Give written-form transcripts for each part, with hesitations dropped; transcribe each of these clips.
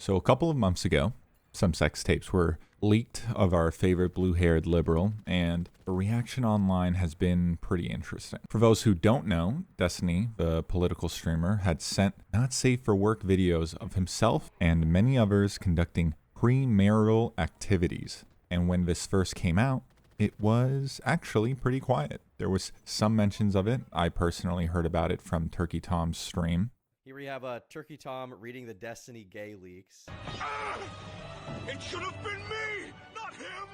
So a couple of months ago, some sex tapes were leaked of our favorite blue-haired liberal, and the reaction online has been pretty interesting. For those who don't know, Destiny, the political streamer, had sent not safe for work videos of himself and many others conducting premarital activities. And when this first came out, it was actually pretty quiet. There was some mentions of it. I personally heard about it from Turkey Tom's stream. Here we have Turkey Tom reading the Destiny gay leaks. It should have been me, not him!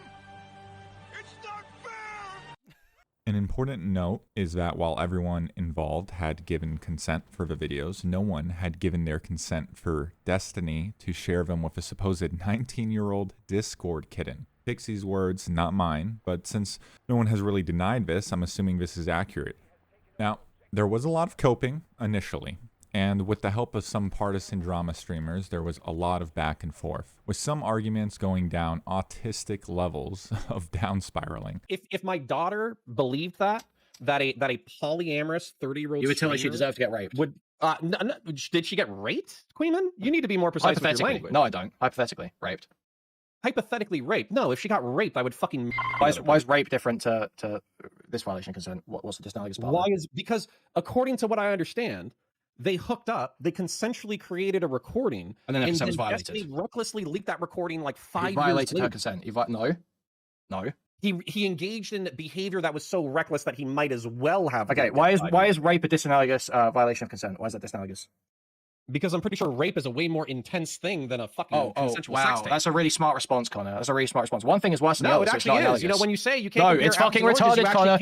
It's not fair! An important note is that while everyone involved had given consent for the videos, no one had given their consent for Destiny to share them with a supposed 19-year-old Discord kitten. Pixie's words, not mine, but since no one has really denied this, I'm assuming this is accurate. Now, there was a lot of coping initially, and with the help of some partisan drama streamers, there was a lot of back and forth, with some arguments going down autistic levels of down spiraling. If my daughter believed that a polyamorous 30-year-old you would tell her she deserved to get raped. Would no, did she get raped, Queenman? You need to be more precise with your language. No, I don't. Hypothetically, raped. Hypothetically raped. No, if she got raped, I would fucking. Why is rape different to this violation of consent? What's the analogous part? Why is because according to what I understand, they hooked up, they consensually created a recording, and then their consent was violated. violated. He recklessly leaked that recording like 5 years later. He violated her consent. No. He engaged in behavior that was so reckless that he might as well have. Okay, why is rape a disanalogous violation of consent? Why is that disanalogous? Because I'm pretty sure rape is a way more intense thing than a fucking consensual sex tape. That's a really smart response, Connor. That's a really smart response. One thing is worse than the other. No, it actually is. You know, when you say you can't. No, it's fucking retarded, Connor.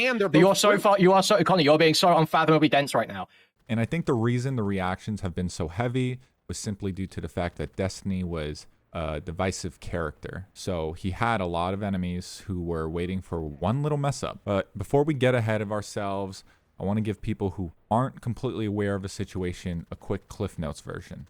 Connor, you're being so unfathomably dense right now. And I think the reason the reactions have been so heavy was simply due to the fact that Destiny was a divisive character. So he had a lot of enemies who were waiting for one little mess up. But before we get ahead of ourselves, I want to give people who aren't completely aware of the situation a quick Cliff Notes version.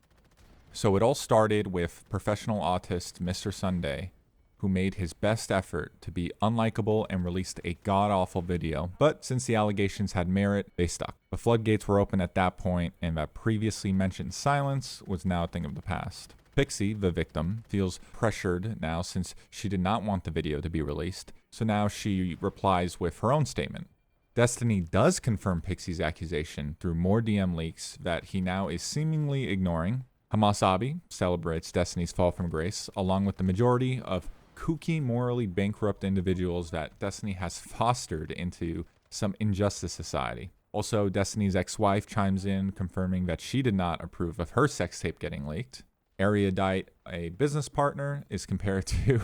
So it all started with professional autist Mr. Sunday, who made his best effort to be unlikable and released a god-awful video. But since the allegations had merit, they stuck. The floodgates were open at that point, and that previously mentioned silence was now a thing of the past. Pixie, the victim, feels pressured now since she did not want the video to be released, so now she replies with her own statement. Destiny does confirm Pixie's accusation through more DM leaks that he now is seemingly ignoring. Hamasabi celebrates Destiny's fall from grace, along with the majority of kooky, morally bankrupt individuals that Destiny has fostered into some injustice society. Also, Destiny's ex-wife chimes in, confirming that she did not approve of her sex tape getting leaked. Erudite, a business partner, is compared to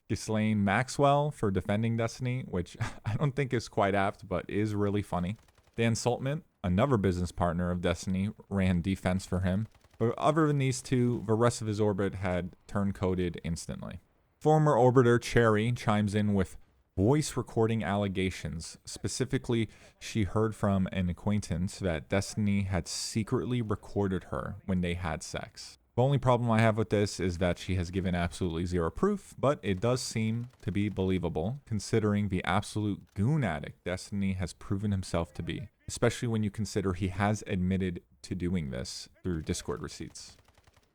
Ghislaine Maxwell for defending Destiny, which I don't think is quite apt, but is really funny. Dan Saltman, another business partner of Destiny, ran defense for him. But other than these two, the rest of his orbit had turncoated instantly. Former orbiter Cherry chimes in with voice recording allegations. Specifically, she heard from an acquaintance that Destiny had secretly recorded her when they had sex. The only problem I have with this is that she has given absolutely zero proof, but it does seem to be believable considering the absolute goon addict Destiny has proven himself to be, especially when you consider he has admitted to doing this through Discord receipts.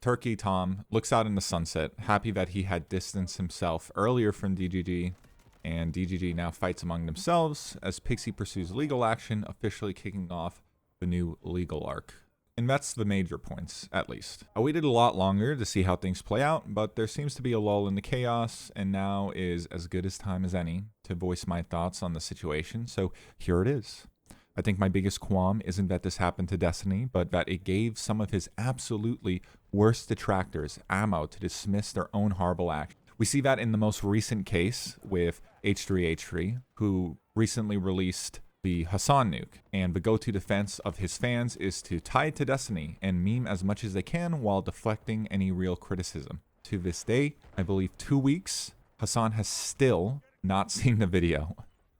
Turkey Tom looks out in the sunset, happy that he had distanced himself earlier from DGG, and DGG now fights among themselves as Pixie pursues legal action, officially kicking off the new legal arc. And that's the major points, at least. I waited a lot longer to see how things play out, but there seems to be a lull in the chaos, and now is as good as time as any to voice my thoughts on the situation, so here it is. I think my biggest qualm isn't that this happened to Destiny, but that it gave some of his absolutely worst detractors ammo to dismiss their own horrible act. We see that in the most recent case with H3H3, who recently released the Hassan nuke, and the go-to defense of his fans is to tie it to Destiny and meme as much as they can while deflecting any real criticism. To this day, I believe 2 weeks, Hassan has still not seen the video.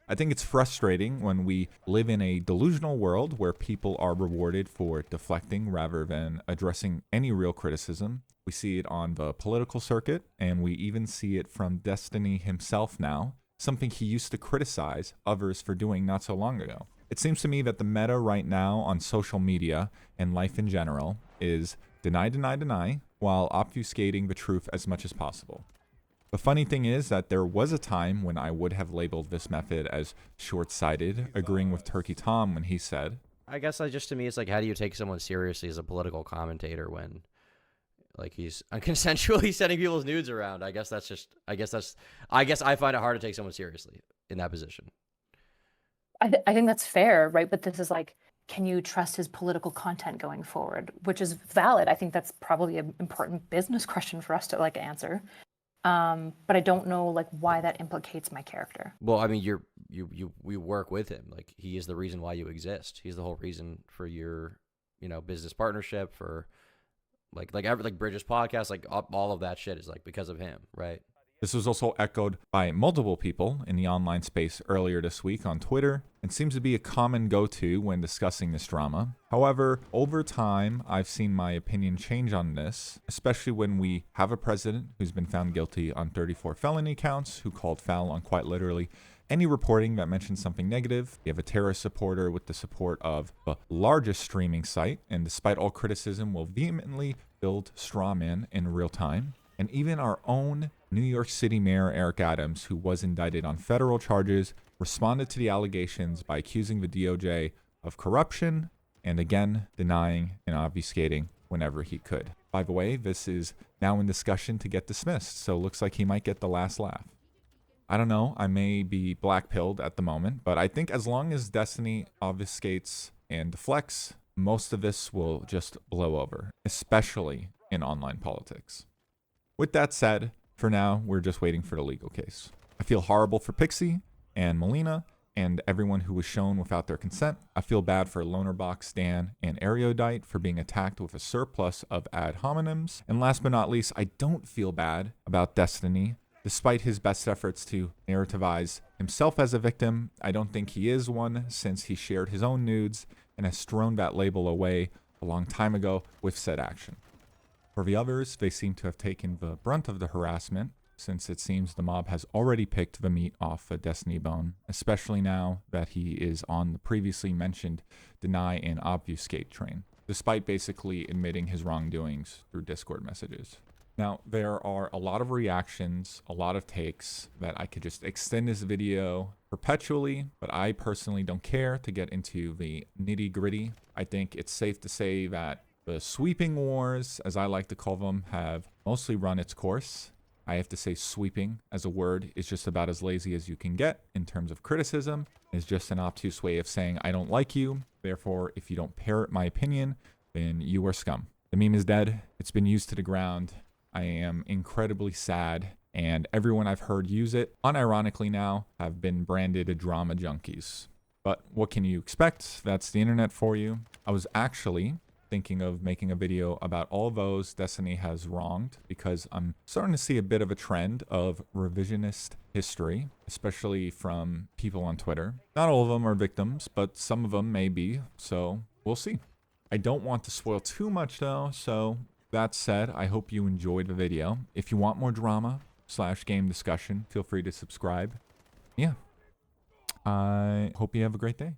I think it's frustrating when we live in a delusional world where people are rewarded for deflecting rather than addressing any real criticism. We see it on the political circuit, and we even see it from Destiny himself now, something he used to criticize others for doing not so long ago. It seems to me that the meta right now on social media and life in general is deny, deny, deny, while obfuscating the truth as much as possible. The funny thing is that there was a time when I would have labeled this method as short-sighted, agreeing with Turkey Tom when he said, I guess to me, it's like, how do you take someone seriously as a political commentator when, like, he's unconsensually sending people's nudes around? I guess I find it hard to take someone seriously in that position. I think that's fair, right? But this is like, can you trust his political content going forward? Which is valid. I think that's probably an important business question for us to like answer. But I don't know like why that implicates my character. Well, I mean, we work with him. Like, he is the reason why you exist. He's the whole reason for your, business partnership, for like Bridges podcast, like all of that shit is like because of him, right? This was also echoed by multiple people in the online space earlier this week on Twitter and seems to be a common go-to when discussing this drama. However, over time, I've seen my opinion change on this, especially when we have a president who's been found guilty on 34 felony counts, who called foul on quite literally any reporting that mentions something negative. We have a terrorist supporter with the support of the largest streaming site, and despite all criticism, will vehemently build straw men in real time. And even our own New York City Mayor Eric Adams, who was indicted on federal charges, responded to the allegations by accusing the DOJ of corruption and again denying and obfuscating whenever he could. By the way, this is now in discussion to get dismissed, so looks like he might get the last laugh. I don't know, I may be black-pilled at the moment, but I think as long as Destiny obfuscates and deflects, most of this will just blow over, especially in online politics. With that said, for now, we're just waiting for the legal case. I feel horrible for Pixie and Melina and everyone who was shown without their consent. I feel bad for Lonerbox, Dan, and Erudite for being attacked with a surplus of ad hominems. And last but not least, I don't feel bad about Destiny. Despite his best efforts to narrativize himself as a victim, I don't think he is one, since he shared his own nudes and has thrown that label away a long time ago with said action. For the others, they seem to have taken the brunt of the harassment, since it seems the mob has already picked the meat off a Destiny bone, especially now that he is on the previously mentioned deny and obfuscate train, despite basically admitting his wrongdoings through Discord messages. Now, there are a lot of reactions, a lot of takes that I could just extend this video perpetually, but I personally don't care to get into the nitty-gritty. I think it's safe to say that the sweeping wars, as I like to call them, have mostly run its course. I have to say sweeping as a word is just about as lazy as you can get in terms of criticism. It's just an obtuse way of saying I don't like you. Therefore, if you don't parrot my opinion, then you are scum. The meme is dead. It's been used to the ground. I am incredibly sad, and everyone I've heard use it, unironically now, have been branded drama junkies. But what can you expect? That's the internet for you. I was actually thinking of making a video about all those Destiny has wronged, because I'm starting to see a bit of a trend of revisionist history, especially from people on Twitter. Not all of them are victims, but some of them may be, so we'll see. I don't want to spoil too much though, so that said, I hope you enjoyed the video. If you want more drama/game discussion, feel free to subscribe. Yeah. I hope you have a great day.